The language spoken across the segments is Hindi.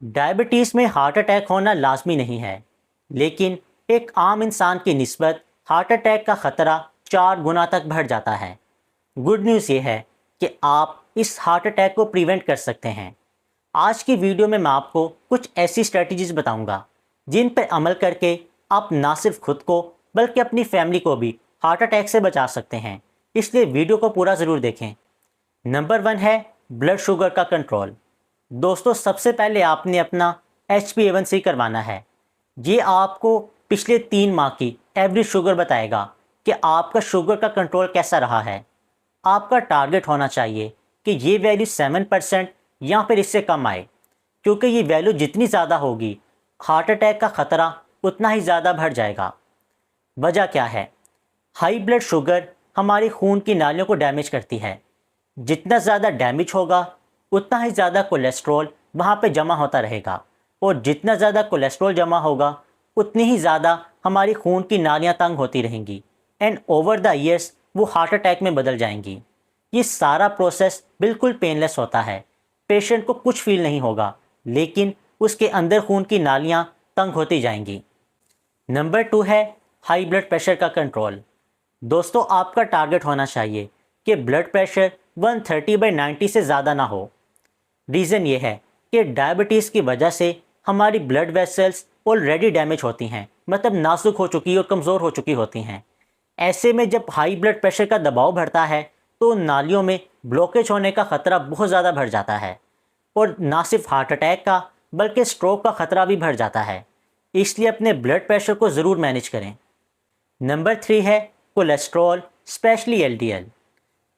डायबिटीज़ में हार्ट अटैक होना लाजमी नहीं है, लेकिन एक आम इंसान की निस्बत हार्ट अटैक का ख़तरा 4 गुना तक बढ़ जाता है। गुड न्यूज़ ये है कि आप इस हार्ट अटैक को प्रिवेंट कर सकते हैं। आज की वीडियो में मैं आपको कुछ ऐसी स्ट्रेटजीज़ बताऊंगा जिन पर अमल करके आप ना सिर्फ खुद को बल्कि अपनी फैमिली को भी हार्ट अटैक से बचा सकते हैं, इसलिए वीडियो को पूरा ज़रूर देखें। नंबर 1 है ब्लड शुगर का कंट्रोल। दोस्तों, सबसे पहले आपने अपना HbA1c करवाना है। ये आपको पिछले 3 माह की एवरेज शुगर बताएगा कि आपका शुगर का कंट्रोल कैसा रहा है। आपका टारगेट होना चाहिए कि ये वैल्यू 7% या फिर इससे कम आए, क्योंकि ये वैल्यू जितनी ज़्यादा होगी हार्ट अटैक का ख़तरा उतना ही ज़्यादा बढ़ जाएगा। वजह क्या है? हाई ब्लड शुगर हमारी खून की नालियों को डैमेज करती है। जितना ज़्यादा डैमेज होगा उतना ही ज़्यादा कोलेस्ट्रॉल वहाँ पे जमा होता रहेगा, और जितना ज़्यादा कोलेस्ट्रॉल जमा होगा उतनी ही ज़्यादा हमारी खून की नालियाँ तंग होती रहेंगी एंड ओवर द ईयर्स वो हार्ट अटैक में बदल जाएंगी। ये सारा प्रोसेस बिल्कुल पेनलेस होता है, पेशेंट को कुछ फील नहीं होगा, लेकिन उसके अंदर खून की नालियाँ तंग होती जाएंगी। नंबर 2 है हाई ब्लड प्रेशर का कंट्रोल। दोस्तों, आपका टारगेट होना चाहिए कि ब्लड प्रेशर 130/90 से ज़्यादा ना हो। रीज़न ये है कि डायबिटीज़ की वजह से हमारी ब्लड वेसल्स ऑलरेडी डैमेज होती हैं, मतलब नाजुक हो चुकी और कमज़ोर हो चुकी होती हैं। ऐसे में जब हाई ब्लड प्रेशर का दबाव बढ़ता है तो नालियों में ब्लॉकेज होने का ख़तरा बहुत ज़्यादा बढ़ जाता है, और ना सिर्फ हार्ट अटैक का बल्कि स्ट्रोक का ख़तरा भी बढ़ जाता है। इसलिए अपने ब्लड प्रेशर को ज़रूर मैनेज करें। नंबर 3 है cholesterol, specially LDL।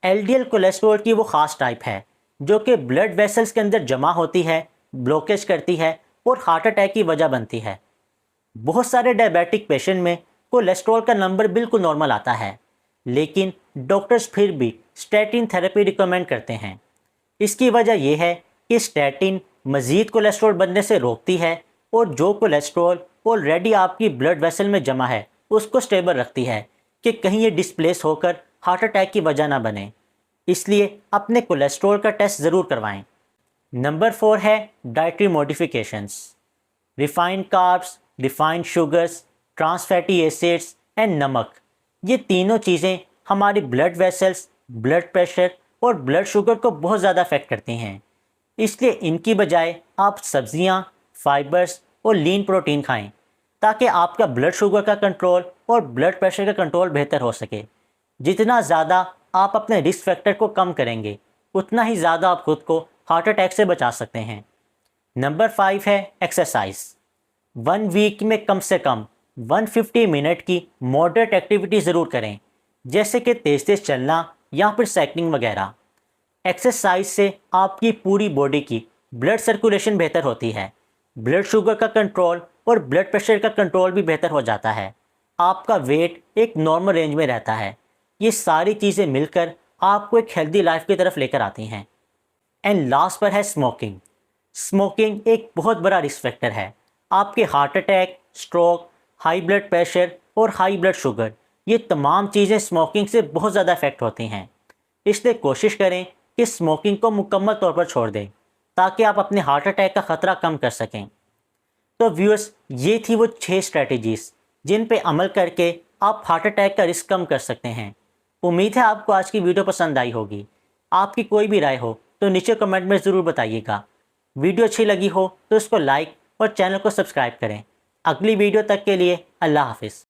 LDL cholesterol की वो ख़ास टाइप है जो कि ब्लड वेसल्स के अंदर जमा होती है, ब्लॉकेज करती है और हार्ट अटैक की वजह बनती है। बहुत सारे डायबिटिक पेशेंट में कोलेस्ट्रॉल का नंबर बिल्कुल नॉर्मल आता है, लेकिन डॉक्टर्स फिर भी स्टैटिन थेरेपी रिकमेंड करते हैं। इसकी वजह यह है कि स्टैटिन मज़ीद कोलेस्ट्रॉल बनने से रोकती है, और जो कोलेस्ट्रॉल ऑलरेडी आपकी ब्लड वेसल में जमा है उसको स्टेबल रखती है कि कहीं ये डिस्प्लेस होकर हार्ट अटैक की वजह ना बने। इसलिए अपने कोलेस्ट्रॉल का टेस्ट ज़रूर करवाएं। नंबर 4 है dietary modifications. Refined carbs, refined sugars, trans fatty acids and नमक, ये तीनों चीज़ें हमारी ब्लड वेसल्स, ब्लड प्रेशर और ब्लड शुगर को बहुत ज़्यादा अफेक्ट करती हैं। इसलिए इनकी बजाय आप सब्ज़ियाँ, फाइबर्स और लीन प्रोटीन खाएं, ताकि आपका ब्लड शुगर का कंट्रोल और ब्लड प्रेशर का कंट्रोल बेहतर हो सके। जितना ज़्यादा आप अपने रिस्क फैक्टर को कम करेंगे उतना ही ज़्यादा आप खुद को हार्ट अटैक से बचा सकते हैं। नंबर 5 है एक्सरसाइज। 1 वीक में कम से कम 150 मिनट की मॉडरेट एक्टिविटी ज़रूर करें, जैसे कि तेज़ तेज़ चलना या फिर साइकिलिंग वगैरह। एक्सरसाइज से आपकी पूरी बॉडी की ब्लड सर्कुलेशन बेहतर होती है, ब्लड शुगर का कंट्रोल और ब्लड प्रेशर का कंट्रोल भी बेहतर हो जाता है, आपका वेट एक नॉर्मल रेंज में रहता है। ये सारी चीज़ें मिलकर आपको एक हेल्दी लाइफ की तरफ लेकर आती हैं। एंड लास्ट पर है स्मोकिंग। स्मोकिंग एक बहुत बड़ा रिस्क फैक्टर है। आपके heart attack, stroke, high blood pressure और हाई ब्लड शुगर, ये तमाम चीज़ें स्मोकिंग से बहुत ज़्यादा इफेक्ट होती हैं। इसलिए कोशिश करें कि स्मोकिंग को मुकम्मल तौर पर छोड़ दें, ताकि आप अपने हार्ट अटैक का ख़तरा कम कर सकें। तो व्यूअर्स, ये थी वो 6 स्ट्रेटजीज़ जिन पे अमल करके आप हार्ट अटैक का रिस्क कम कर सकते हैं। उम्मीद है आपको आज की वीडियो पसंद आई होगी। आपकी कोई भी राय हो तो नीचे कमेंट में ज़रूर बताइएगा। वीडियो अच्छी लगी हो तो इसको लाइक और चैनल को सब्सक्राइब करें। अगली वीडियो तक के लिए अल्लाह हाफिज़।